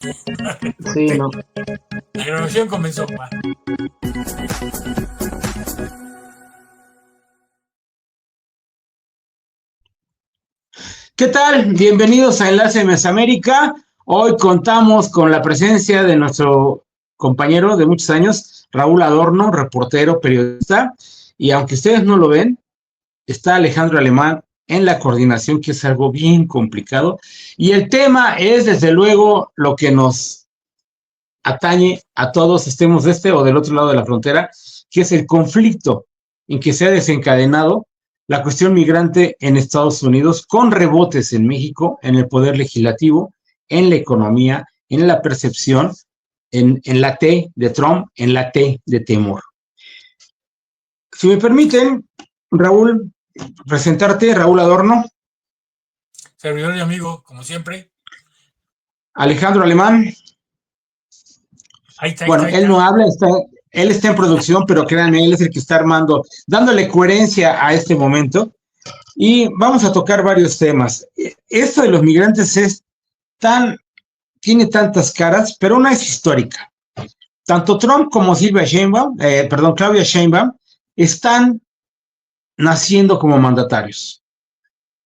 Sí, no. La grabación comenzó. Va. ¿Qué tal? Bienvenidos a Enlace Mesoamérica. Hoy contamos con la presencia de nuestro compañero de muchos años, Raúl Adorno, reportero, periodista. Y aunque ustedes no lo ven, está Alejandro Alemán en la coordinación, que es algo bien complicado. Y el tema es, desde luego, lo que nos atañe a todos, estemos de este o del otro lado de la frontera, que es el conflicto en que se ha desencadenado la cuestión migrante en Estados Unidos, con rebotes en México, en el poder legislativo, en la economía, en la percepción, en la T de Trump, en la T de temor. Si me permiten, Raúl, presentarte, Raúl Adorno, Servidor y amigo, como siempre. Alejandro Alemán. Ahí está, ahí está, Bueno, ahí él está. no habla, él está en producción, pero créanme, él es el que está armando, dándole coherencia a este momento. Y vamos a tocar varios temas. Esto de los migrantes tiene tantas caras, pero una es histórica. Tanto Trump como Claudia Sheinbaum, están naciendo como mandatarios.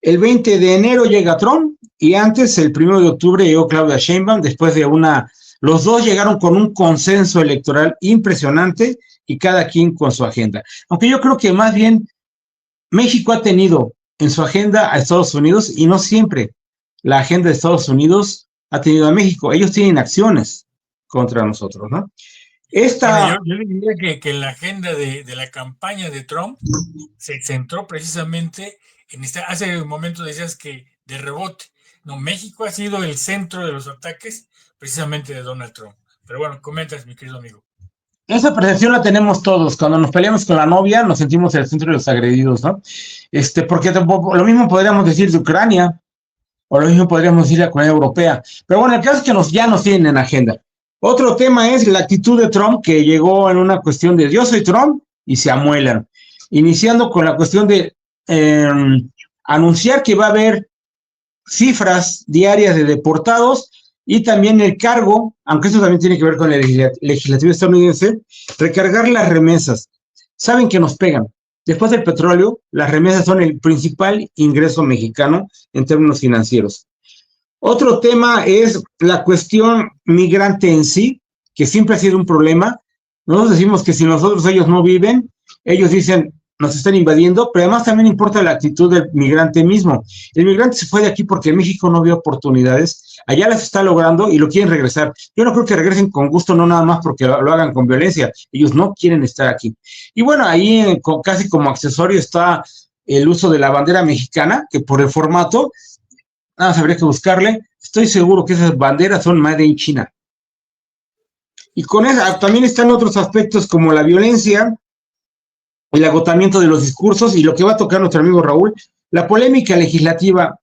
El 20 de enero llega Trump y antes, el 1 de octubre, llegó Claudia Sheinbaum, después de los dos llegaron con un consenso electoral impresionante y cada quien con su agenda. Aunque yo creo que más bien México ha tenido en su agenda a Estados Unidos y no siempre la agenda de Estados Unidos ha tenido a México. Ellos tienen acciones contra nosotros, ¿no? Bueno, Esta, yo diría que la agenda de la campaña de Trump se centró precisamente en hace un momento decías que de rebote. No, México ha sido el centro de los ataques precisamente de Donald Trump. Pero bueno, comentas, mi querido amigo. esa percepción la tenemos todos. Cuando nos peleamos con la novia, nos sentimos el centro de los agredidos, ¿no? Porque lo mismo podríamos decir de Ucrania, o lo mismo podríamos decir de la Comunidad Europea. Pero bueno, el caso es que ya nos tienen en agenda. Otro tema es la actitud de Trump, que llegó en una cuestión de yo soy Trump y se amuelan. Iniciando con la cuestión de eh, anunciar que va a haber cifras diarias de deportados y también el cargo, aunque eso también tiene que ver con el legislativo estadounidense, recargar las remesas. Saben que nos pegan. Después del petróleo, las remesas son el principal ingreso mexicano en términos financieros. Otro tema es la cuestión migrante en sí, que siempre ha sido un problema. Nosotros decimos que si nosotros ellos no viven, ellos dicen nos están invadiendo, pero además también importa la actitud del migrante mismo. El migrante se fue de aquí porque México no vio oportunidades, allá las está logrando y lo quieren regresar. Yo no creo que regresen con gusto, no nada más porque lo hagan con violencia, ellos no quieren estar aquí. Y bueno, ahí casi como accesorio está el uso de la bandera mexicana, que por el formato nada más habría que buscarle. Estoy seguro que esas banderas son made in China. Y con esa también están otros aspectos como la violencia, el agotamiento de los discursos y lo que va a tocar nuestro amigo Raúl, la polémica legislativa,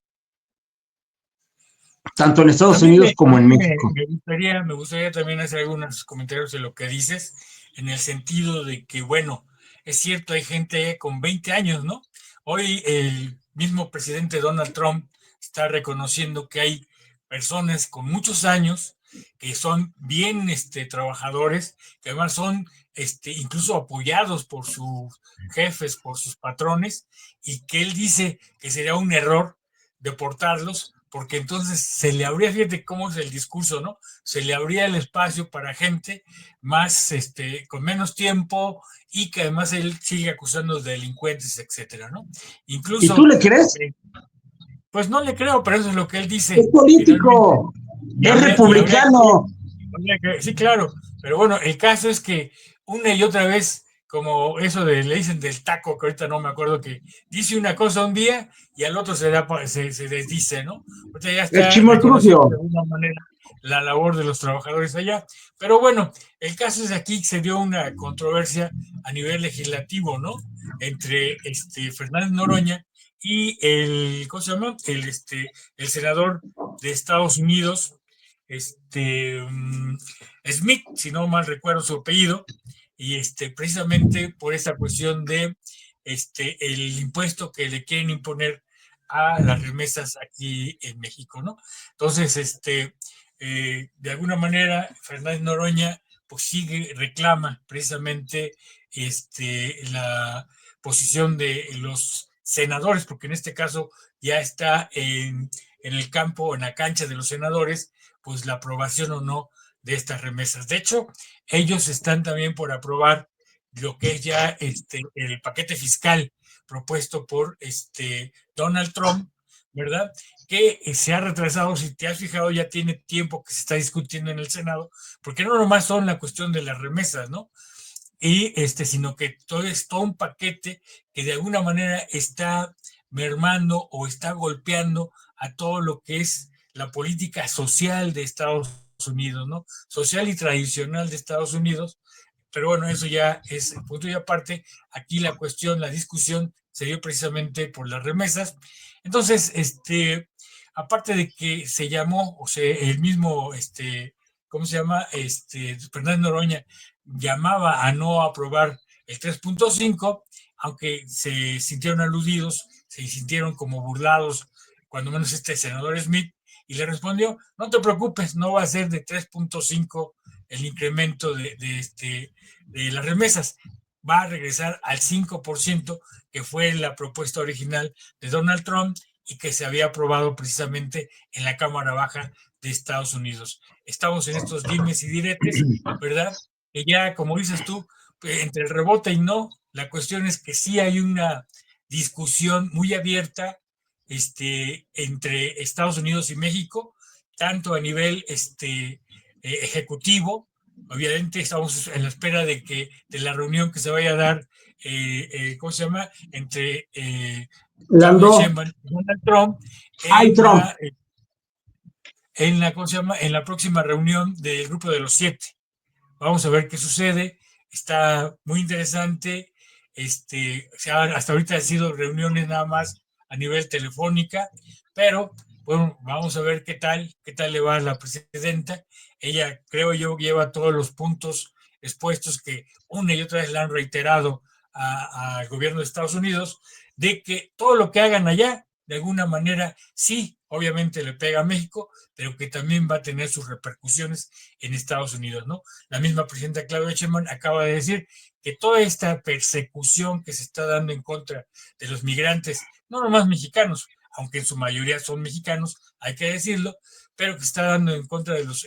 tanto en A Estados mí, Unidos como en México. me gustaría también hacer algunos comentarios de lo que dices, en el sentido de que, bueno, es cierto, hay gente con 20 años, ¿no? Hoy el mismo presidente Donald Trump está reconociendo que hay personas con muchos años que son bien trabajadores, que además son incluso apoyados por sus jefes, por sus patrones, y que él dice que sería un error deportarlos, porque entonces se le habría, fíjate cómo es el discurso, ¿no? Se le abría el espacio para gente más, con menos tiempo y que además él sigue acusando de delincuentes, etcétera, ¿no? ¿Y tú Incluso, le crees? pues no le creo, pero eso es lo que él Es dice, finalmente. político, es Y habría que, republicano. sí, claro, pero bueno, el caso es que una y otra vez, como eso le dicen del taco, que ahorita no me acuerdo, que dice una cosa un día y al otro se desdice, ¿no? Ahorita ya El está reconociendo de chimoltrufio. alguna manera la labor de los trabajadores allá. Pero bueno, el caso es que aquí se dio una controversia a nivel legislativo, ¿no? Entre Fernández Noroña y ¿cómo se llama? El senador de Estados Unidos, Smith, si no mal recuerdo su apellido, y precisamente por esta cuestión de el impuesto que le quieren imponer a las remesas aquí en México, ¿no? Entonces, de alguna manera Fernández Noroña pues reclama precisamente la posición de los senadores, porque en este caso ya está en el campo, en la cancha de los senadores, pues la aprobación o no de estas remesas. De hecho, ellos están también por aprobar lo que es ya el paquete fiscal propuesto por Donald Trump, ¿verdad? Que se ha retrasado, si te has fijado, ya tiene tiempo que se está discutiendo en el Senado, porque no nomás son la cuestión de las remesas, ¿no? Y sino que todo es todo un paquete que de alguna manera está mermando o está golpeando a todo lo que es la política social de Estados Unidos, ¿no? Social y tradicional de Estados Unidos. Pero bueno, eso ya es punto y aparte. Aquí la cuestión, la discusión se dio precisamente por las remesas. Entonces, aparte de que se llamó, o sea, el mismo, ¿cómo se llama? Fernández Noroña llamaba a no aprobar el 3.5, aunque se sintieron aludidos, se sintieron como burlados, cuando menos senador Smith, y le respondió, no te preocupes, no va a ser de 3.5 el incremento de las remesas, va a regresar al 5%, que fue la propuesta original de Donald Trump y que se había aprobado precisamente en la Cámara Baja de Estados Unidos. Estamos en estos dimes y diretes, ¿verdad? Que ya, como dices tú, entre el rebote y no, la cuestión es que sí hay una discusión muy abierta entre Estados Unidos y México, tanto a nivel ejecutivo. Obviamente estamos en la espera de la reunión que se vaya a dar, ¿cómo se llama? Entre Donald Trump ¿cómo se llama? En la próxima reunión del Grupo de los 7. Vamos a ver qué sucede. Está muy interesante. Hasta ahorita han sido reuniones nada más a nivel telefónica, pero bueno, vamos a ver qué tal le va a la presidenta. Ella, creo yo, lleva todos los puntos expuestos que una y otra vez le han reiterado al gobierno de Estados Unidos, de que todo lo que hagan allá, de alguna manera, sí, obviamente le pega a México, pero que también va a tener sus repercusiones en Estados Unidos, ¿no? La misma presidenta Claudia Sheinbaum acaba de decir que toda esta persecución que se está dando en contra de los migrantes, no nomás mexicanos, aunque en su mayoría son mexicanos, hay que decirlo, pero que se está dando en contra de los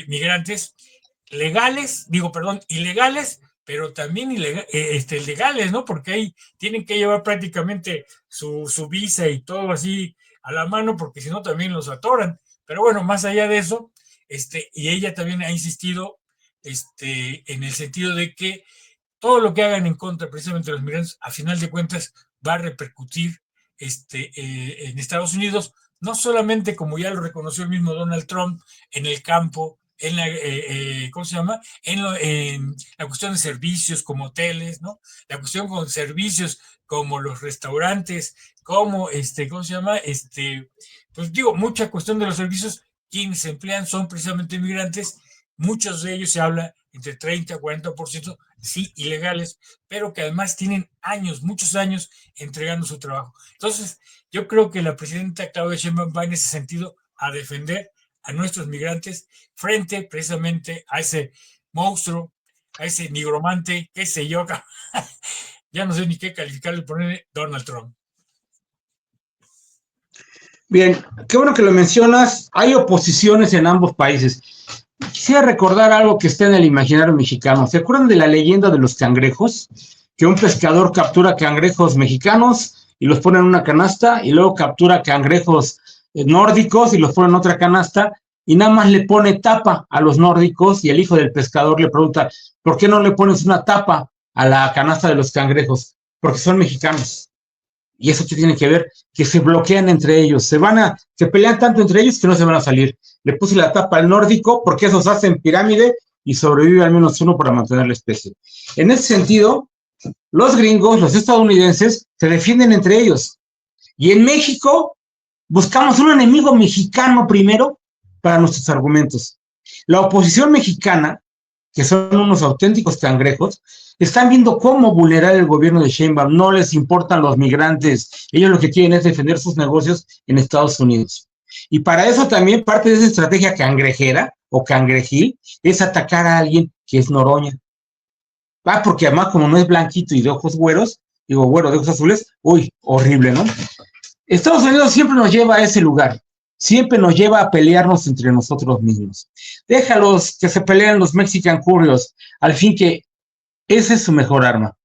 migrantes ilegales, pero también legales, ¿no? Porque ahí tienen que llevar prácticamente su visa y todo así a la mano, porque si no también los atoran. Pero bueno, más allá de eso, y ella también ha insistido en el sentido de que todo lo que hagan en contra precisamente de los migrantes, a final de cuentas, va a repercutir en Estados Unidos, no solamente como ya lo reconoció el mismo Donald Trump en el campo, en la, ¿cómo se llama? En la cuestión de servicios como hoteles, ¿no? La cuestión con servicios como los restaurantes, como, ¿cómo se llama? Pues digo, mucha cuestión de los servicios, quienes se emplean son precisamente inmigrantes, muchos de ellos se habla entre 30 a 40%, sí, ilegales, pero que además tienen muchos años entregando su trabajo. Entonces, yo creo que la presidenta Claudia Sheinbaum va en ese sentido a defender a nuestros migrantes frente precisamente a ese monstruo, a ese nigromante, qué sé yo, ya no sé ni qué calificarle, ponerle Donald Trump. Bien, qué bueno que lo mencionas. Hay oposiciones en ambos países. Quisiera recordar algo que está en el imaginario mexicano. ¿Se acuerdan de la leyenda de los cangrejos? Que un pescador captura cangrejos mexicanos y los pone en una canasta, y luego captura cangrejos nórdicos y los pone en otra canasta, y nada más le pone tapa a los nórdicos, y el hijo del pescador le pregunta, ¿por qué no le pones una tapa a la canasta de los cangrejos? Porque son mexicanos. Y eso que tiene que ver, que se bloquean entre ellos, se pelean tanto entre ellos que no se van a salir. Le puse la tapa al nórdico porque esos hacen pirámide y sobrevive al menos uno para mantener la especie. En ese sentido, los gringos, los estadounidenses, se defienden entre ellos. Y en México, buscamos un enemigo mexicano primero para nuestros argumentos. La oposición mexicana, que son unos auténticos cangrejos, están viendo cómo vulnerar el gobierno de Sheinbaum. No les importan los migrantes. Ellos lo que quieren es defender sus negocios en Estados Unidos. Y para eso también parte de esa estrategia cangrejera o cangrejil es atacar a alguien que es Noroña. Porque además como no es blanquito y de ojos güeros, digo güero, de ojos azules, uy, horrible, ¿no? Estados Unidos siempre nos lleva a ese lugar, siempre nos lleva a pelearnos entre nosotros mismos. Déjalos que se peleen los Mexican Curios, al fin que esa es su mejor arma,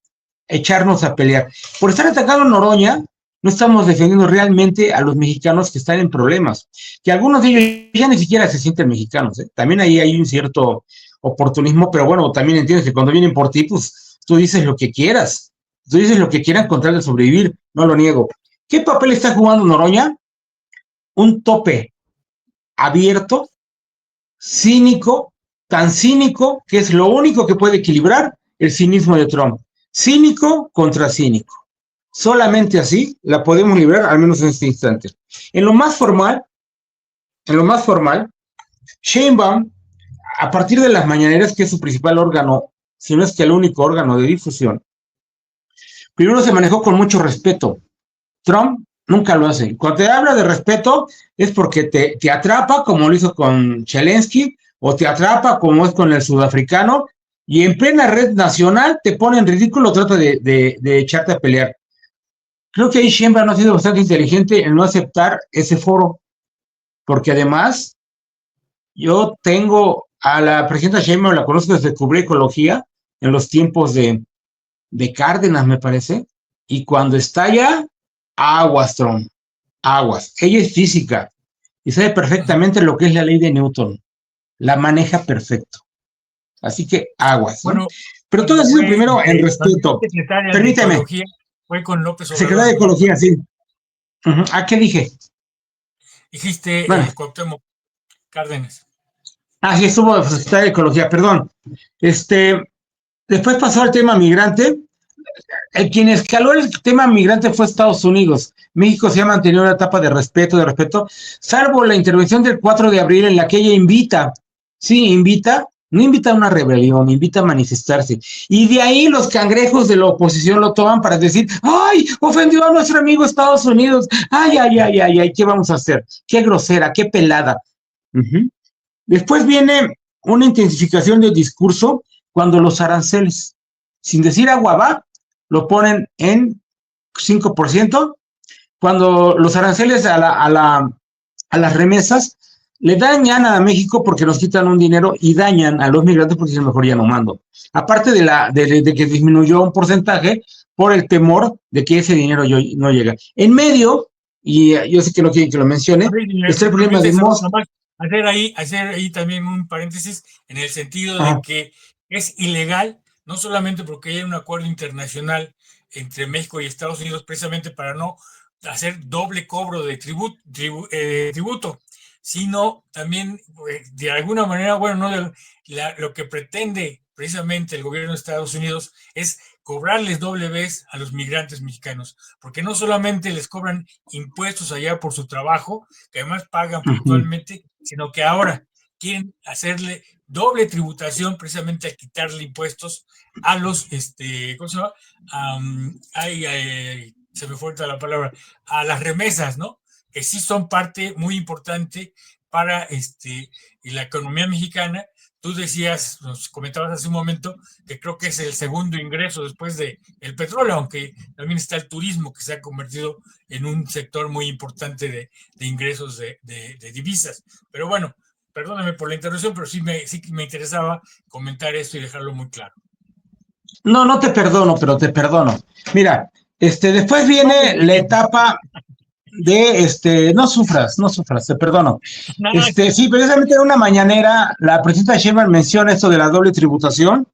echarnos a pelear. Por estar atacando Noroña, no estamos defendiendo realmente a los mexicanos que están en problemas, que algunos de ellos ya ni siquiera se sienten mexicanos, ¿eh? También ahí hay un cierto oportunismo, pero bueno, también entiendes que cuando vienen por ti, pues tú dices lo que quieras, tú dices lo que quieran con tal de sobrevivir, no lo niego. ¿Qué papel está jugando Noroña? Un tope abierto, cínico, tan cínico que es lo único que puede equilibrar el cinismo de Trump. Cínico contra cínico. Solamente así la podemos librar, al menos en este instante. En lo más formal, Sheinbaum, a partir de las mañaneras, que es su principal órgano, si no es que el único órgano de difusión, primero se manejó con mucho respeto. Trump nunca lo hace. Cuando te habla de respeto es porque te atrapa, como lo hizo con Zelensky, o te atrapa como es con el sudafricano, y en plena red nacional te pone en ridículo, trata de echarte a pelear. Creo que ahí Sheinbaum no ha sido bastante inteligente en no aceptar ese foro, porque además yo tengo a la presidenta Sheinbaum, la conozco desde Cubrir Ecología, en los tiempos de Cárdenas, me parece, y cuando está allá, aguas, Trump, aguas. Ella es física y sabe perfectamente lo que es la ley de Newton, la maneja perfecto. Así que aguas, ¿no? Bueno, pero todo ha sido primero en respeto. Permíteme. Fue con López Obrador. Secretaria de Ecología, sí. ¿A qué dije? Dijiste bueno. Cuauhtémoc Cárdenas. Sí, estuvo Secretaria de Ecología, perdón. Después pasó al tema migrante. Quien escaló el tema migrante fue Estados Unidos. México se ha mantenido en una etapa de respeto, salvo la intervención del 4 de abril en la que ella invita, no invita a una rebelión, invita a manifestarse. Y de ahí los cangrejos de la oposición lo toman para decir, ¡ay! Ofendió a nuestro amigo Estados Unidos. ¡Ay! ¿Qué vamos a hacer? ¡Qué grosera! ¡Qué pelada! Después viene una intensificación del discurso cuando los aranceles, sin decir agua va, lo ponen en 5%, cuando los aranceles a las remesas le dañan a México porque nos quitan un dinero y dañan a los migrantes porque es mejor ya no mando. Aparte de que disminuyó un porcentaje por el temor de que ese dinero no llega. En medio, y yo sé que no quieren que lo mencione, está el problema de Moscú. Hacer ahí también un paréntesis en el sentido de que es ilegal, no solamente porque hay un acuerdo internacional entre México y Estados Unidos precisamente para no hacer doble cobro de tributo, sino también de alguna manera, bueno, no lo que pretende precisamente el gobierno de Estados Unidos es cobrarles doble vez a los migrantes mexicanos, porque no solamente les cobran impuestos allá por su trabajo, que además pagan puntualmente, sino que ahora quieren hacerle doble tributación precisamente a quitarle impuestos a los, ¿cómo se llama? Se me fue la palabra, a las remesas, ¿no? Que sí son parte muy importante para la economía mexicana. Tú decías, nos comentabas hace un momento, que creo que es el segundo ingreso después del petróleo, aunque también está el turismo, que se ha convertido en un sector muy importante de ingresos de divisas. Pero bueno, perdóname por la interrupción, pero sí me interesaba comentar esto y dejarlo muy claro. No te perdono, pero te perdono. Mira, después viene la etapa de no sufras, te perdono. Sí, precisamente en una mañanera, la presidenta Sheinbaum menciona esto de la doble tributación,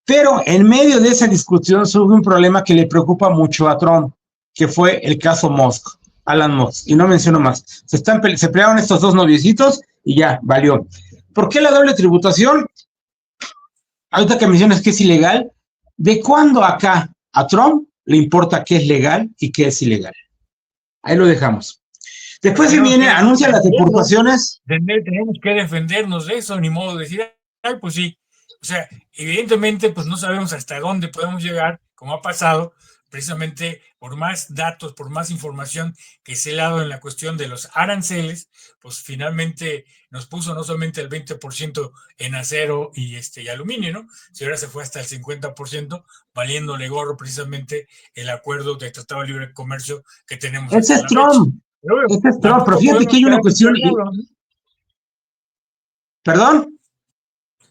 pero en medio de esa discusión surge un problema que le preocupa mucho a Trump, que fue el caso Musk, Alan Musk, y no menciono más. Se pelearon estos dos noviecitos y ya, valió. ¿Por qué la doble tributación? Ahorita que mencionas que es ilegal, ¿de cuándo acá a Trump le importa qué es legal y qué es ilegal? Ahí lo dejamos. Después se viene, anuncia las deportaciones. Tenemos que defendernos de eso, ni modo de decir, ay, pues sí. O sea, evidentemente, pues no sabemos hasta dónde podemos llegar, como ha pasado, precisamente por más datos, por más información que se le ha dado en la cuestión de los aranceles, pues finalmente nos puso no solamente el 20% en acero y aluminio, ¿no? Si ahora se fue hasta el 50%, valiéndole gorro precisamente el acuerdo de Tratado de Libre Comercio que tenemos Ese hasta es la fecha. Trump. Pero, Ese es Trump. Pero tampoco fíjate que podemos hay una quedarnos cuestión. callados, ¿no? ¿Perdón?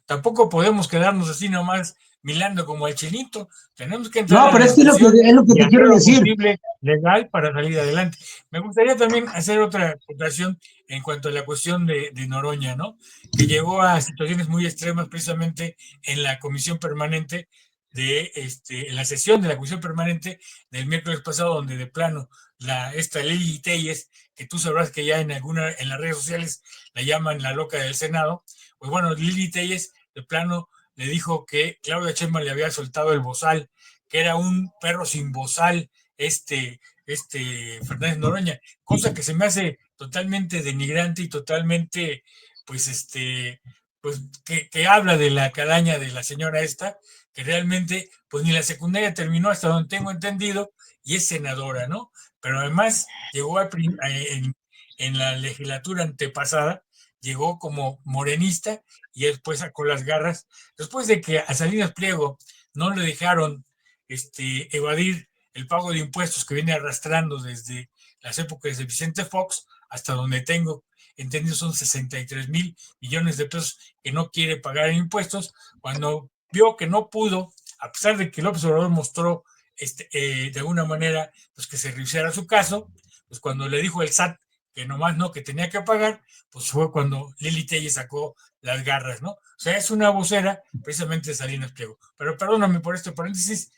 Tampoco podemos quedarnos así nomás milando como el chinito. Tenemos que entrar No, en la pero es que discusión es lo que y te hacer quiero lo decir. posible legal para salir adelante. Me gustaría también hacer otra acotación en cuanto a la cuestión de Noroña, ¿no? Que llegó a situaciones muy extremas precisamente en la comisión permanente en la sesión de la comisión permanente del miércoles pasado, donde de plano esta Lili Telles, que tú sabrás que ya en las redes sociales la llaman la loca del Senado, pues bueno, Lili Telles de plano le dijo que Claudia Sheinbaum le había soltado el bozal, que era un perro sin bozal, Fernández Noroña, cosa que se me hace totalmente denigrante y totalmente, pues, pues que habla de la calaña de la señora esta, que realmente, pues ni la secundaria terminó hasta donde tengo entendido, y es senadora, ¿no? Pero además llegó en la legislatura antepasada, llegó como morenista y después sacó las garras. Después de que a Salinas Pliego no le dejaron evadir el pago de impuestos que viene arrastrando desde las épocas de Vicente Fox, hasta donde tengo entendido son 63,000 millones de pesos que no quiere pagar en impuestos, cuando vio que no pudo, a pesar de que López Obrador mostró de alguna manera pues que se revisara su caso, pues cuando le dijo el SAT que nomás no, que tenía que pagar, pues fue cuando Lili Telle sacó las garras, ¿no? O sea, es una vocera precisamente de Salinas Pliego. Pero perdóname por este paréntesis.